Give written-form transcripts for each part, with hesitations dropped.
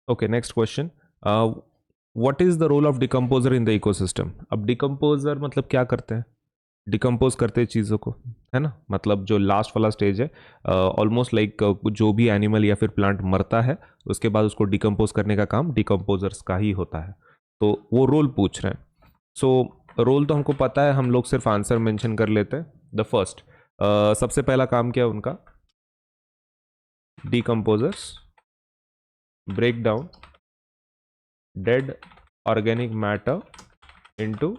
Okay, next question, what is the role of decomposer in the ecosystem? अब decomposer मतलब क्या करते हैं? डिकम्पोज करते हैं चीज़ों को, है ना, मतलब जो लास्ट वाला स्टेज है, ऑलमोस्ट लाइक जो भी एनिमल या फिर प्लांट मरता है उसके बाद उसको डिकम्पोज करने का काम डिकम्पोजर्स का ही होता है। तो वो रोल पूछ रहे हैं। सो रोल तो हमको पता है, हम लोग सिर्फ आंसर मेंशन कर लेते हैं। द फर्स्ट, सबसे पहला काम क्या है उनका? Decomposers break down dead organic matter into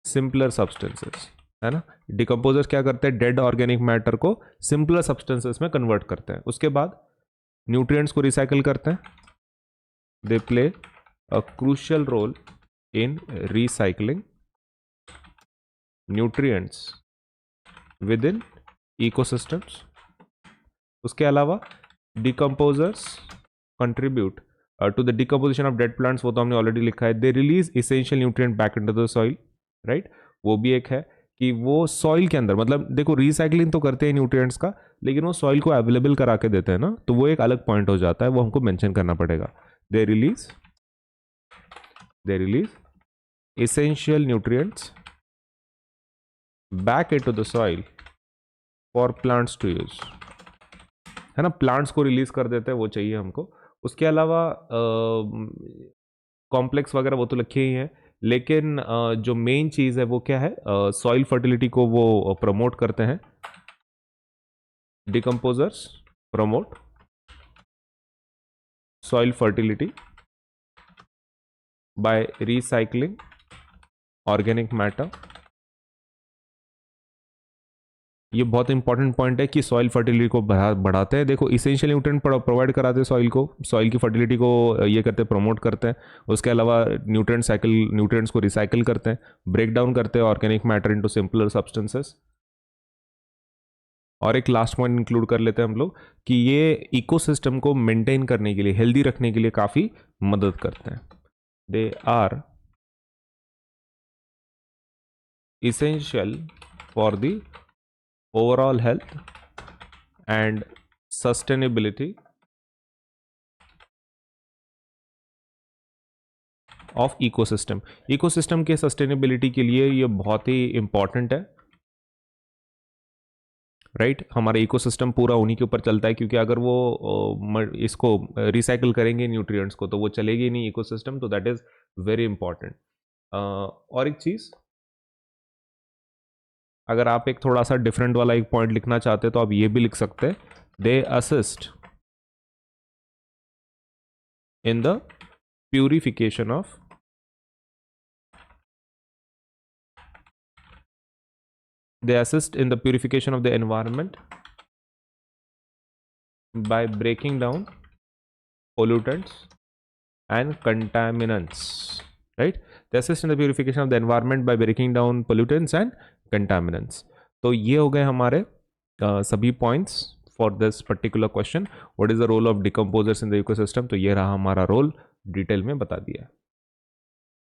simpler substances, है ना। डिकम्पोजर्स क्या करते हैं? डेड ऑर्गेनिक मैटर को सिंपलर सब्सटेंसेस में कन्वर्ट करते हैं। उसके बाद न्यूट्रिएंट्स को रिसाइकल करते हैं। They play a crucial role in recycling nutrients within ecosystems. उसके अलावा decomposers contribute to the decomposition of dead plants, वो तो हमने ऑलरेडी लिखा है। They release essential nutrient back into the soil, right. वो भी एक है कि वो सॉइल के अंदर, मतलब देखो रिसाइकलिंग तो करते हैं न्यूट्रिएंट्स का, लेकिन वो सॉइल को अवेलेबल करा के देते हैं ना, तो वो एक अलग पॉइंट हो जाता है, वो हमको मेंशन करना पड़ेगा। They release essential nutrients back into the soil for plants to use, है ना। प्लांट्स को रिलीज कर देते हैं, वो चाहिए हमको। उसके अलावा कॉम्प्लेक्स वगैरह वो तो लिखे ही हैं, लेकिन जो मेन चीज़ है वो क्या है? सॉइल फर्टिलिटी को वो प्रमोट करते हैं। Decomposers promote soil fertility by recycling organic matter. ये बहुत इंपॉर्टेंट पॉइंट है कि सॉइल फर्टिलिटी को बढ़ाते हैं। देखो इसेंशियल न्यूट्रिएंट प्रोवाइड कराते हैं सॉइल को, सॉइल की फर्टिलिटी को ये करते हैं, प्रमोट करते हैं। उसके अलावा न्यूट्रिएंट्स को रिसाइकिल करते हैं, ब्रेक डाउन करते हैं organic matter into simpler substances. और एक लास्ट पॉइंट इंक्लूड कर लेते हैं हम लोग कि ये इकोसिस्टम को मेंटेन करने के लिए, हेल्दी रखने के लिए काफ़ी मदद करते हैं। They are essential for the overall health and sustainability of ecosystem। Ecosystem के सस्टेनेबिलिटी के लिए ये बहुत ही इंपॉर्टेंट है, राइट। हमारा इकोसिस्टम पूरा उन्हीं के ऊपर चलता है, क्योंकि अगर वो इसको रिसाइकल करेंगे न्यूट्रिएंट्स को, तो वो चलेगी नहीं इकोसिस्टम, तो दैट इज वेरी इंपॉर्टेंट। और एक चीज़, अगर आप एक थोड़ा सा डिफरेंट वाला एक पॉइंट लिखना चाहते हैं तो आप ये भी लिख सकते हैं। They assist in the purification of the environment by breaking down pollutants and contaminants, right? They assist in the purification of the environment by breaking down pollutants and contaminants। तो ये हो गए हमारे सभी points for this particular question. What is the role of decomposers in the ecosystem? तो ये रहा हमारा रोल, डिटेल में बता दिया है।